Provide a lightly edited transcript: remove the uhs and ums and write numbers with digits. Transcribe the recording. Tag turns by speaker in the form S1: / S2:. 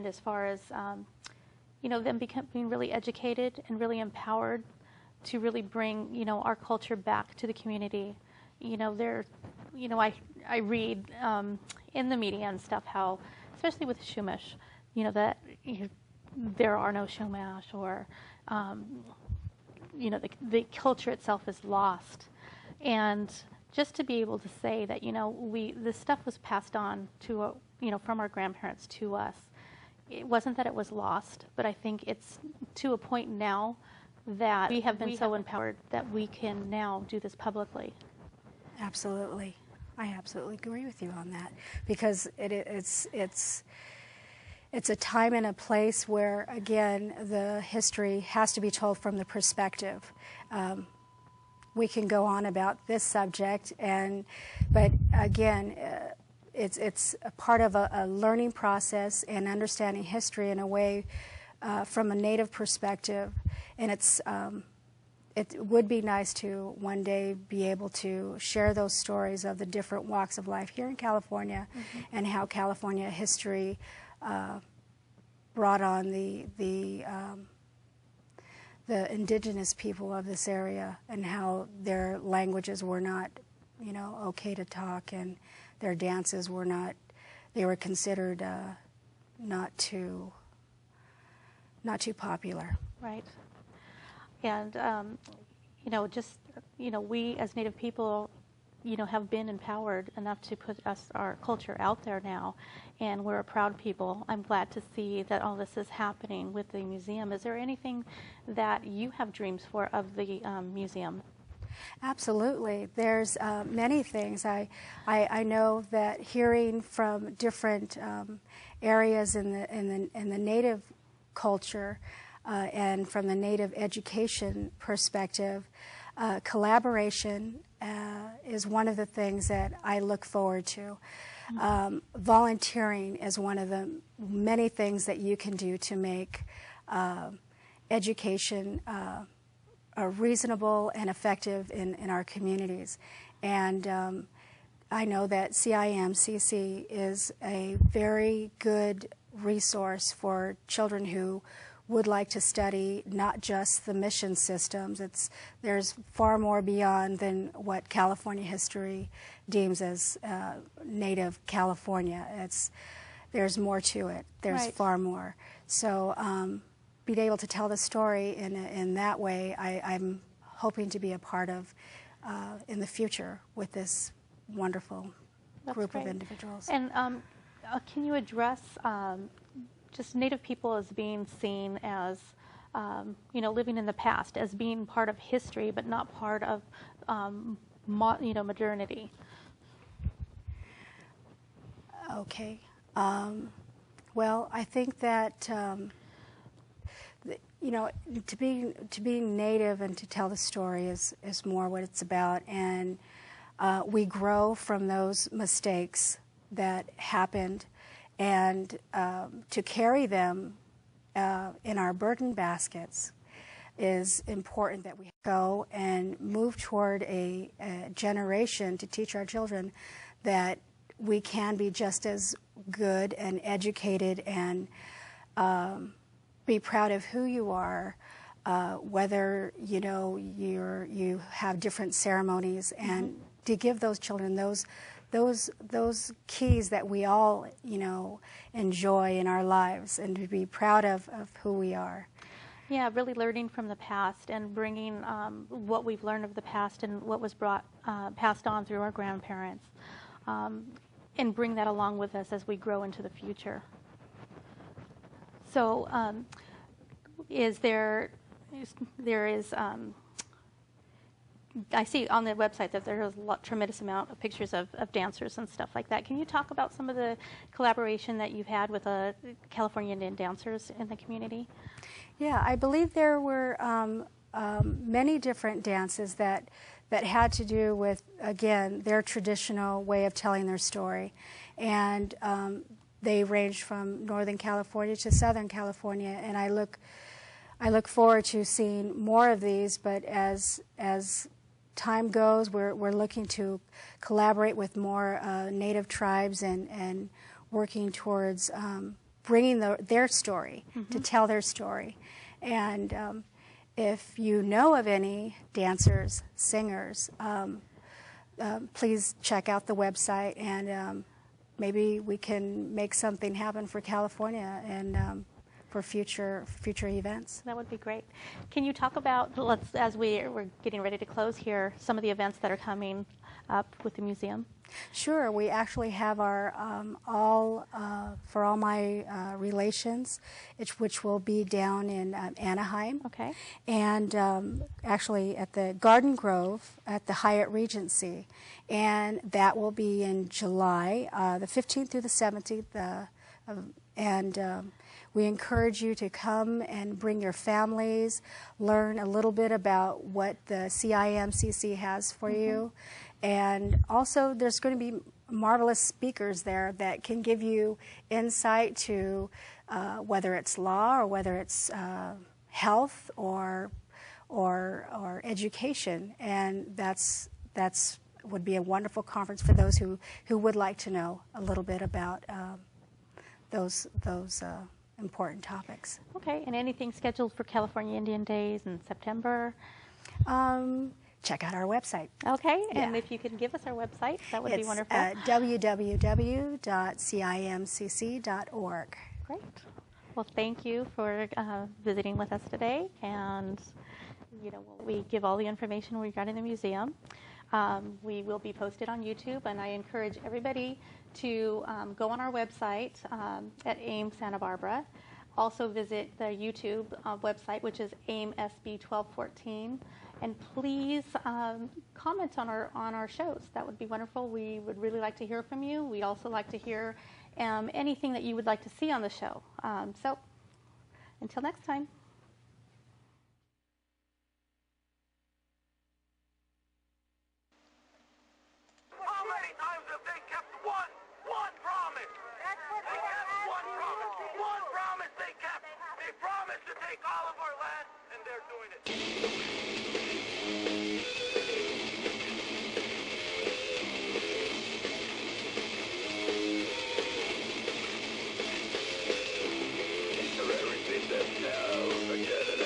S1: as far as them becoming really educated and really empowered to really bring our culture back to the community. I read in the media and stuff how, especially with Chumash, that there are no Chumash, or the culture itself is lost. And just to be able to say that this stuff was passed on to from our grandparents to us. It wasn't that it was lost, but I think it's to a point now that we have been so empowered that we can now do this publicly.
S2: Absolutely. I absolutely agree with you on that, because it's a time and a place where, again, the history has to be told from the perspective. We can go on about this subject, but again, it's a part of a learning process and understanding history in a way from a Native perspective, and it would be nice to one day be able to share those stories of the different walks of life here in California, and how California history brought on the indigenous people of this area, and how their languages were not, okay to talk, and their dances were not, they were considered not too popular.
S1: Right. And, we as Native people, have been empowered enough to put our culture out there now, and we're a proud people. I'm glad to see that all this is happening with the museum. Is there anything that you have dreams for of the museum?
S2: Absolutely. There's many things. I know that hearing from different areas in the Native culture and from the Native education perspective, collaboration is one of the things that I look forward to. Volunteering is one of the many things that you can do to make education reasonable and effective in our communities. And I know that CIMCC is a very good resource for children who would like to study not just the mission systems. There's far more beyond than what California history deems as Native California. There's more to it. There's
S1: right.
S2: far more. So being able to tell the story in that way, I'm hoping to be a part of in the future with this wonderful group of individuals.
S1: And can you address just Native people as being seen as, living in the past, as being part of history, but not part of, modernity?
S2: Okay. Well, I think that to be Native and to tell the story is more what it's about, and we grow from those mistakes that happened, and to carry them in our burden baskets is important, that we go and move toward a generation to teach our children that we can be just as good and educated and be proud of who you are, whether you have different ceremonies, and to give those children those keys that we all enjoy in our lives, and to be proud of who we are.
S1: Yeah, really learning from the past and bringing what we've learned of the past and what was passed on through our grandparents, and bring that along with us as we grow into the future. So I see on the website that there is a tremendous amount of pictures of dancers and stuff like that. Can you talk about some of the collaboration that you've had with California Indian dancers in the community?
S2: Yeah, I believe there were many different dances that had to do with, again, their traditional way of telling their story. And they ranged from Northern California to Southern California, and I look forward to seeing more of these. But as time goes, we're looking to collaborate with more Native tribes and working towards bringing their story, to tell their story. And if you know of any dancers, singers, please check out the website, and maybe we can make something happen for California and for future events.
S1: That would be great. Can you talk about, as we're getting ready to close here, some of the events that are coming up with the museum?
S2: Sure. We actually have our For All My Relations, which will be down in Anaheim.
S1: Okay.
S2: And actually at the Garden Grove at the Hyatt Regency. And that will be in July, the 15th through the 17th. We encourage you to come and bring your families, learn a little bit about what the CIMCC has for you. And also there's going to be marvelous speakers there that can give you insight to whether it's law or whether it's health or education. And that's would be a wonderful conference for those who would like to know a little bit about those important topics.
S1: Okay, and anything scheduled for California Indian Days in September?
S2: Check out our website.
S1: Okay, and
S2: Yeah.
S1: if you can give us our website, that would be wonderful.
S2: It's www.cimcc.org.
S1: Great. Well, thank you for visiting with us today, and we give all the information regarding the museum. We will be posted on YouTube, and I encourage everybody to go on our website at AIM Santa Barbara. Also visit the YouTube website, which is AIM SB 1214, and please comment on our shows. That would be wonderful. We would really like to hear from you. We'd also like to hear anything that you would like to see on the show. So until next time.
S3: How many times have they kept one promise? They kept one promise. One promise they kept. They promised to take all of our land, and they're doing it. For everything that's now, again and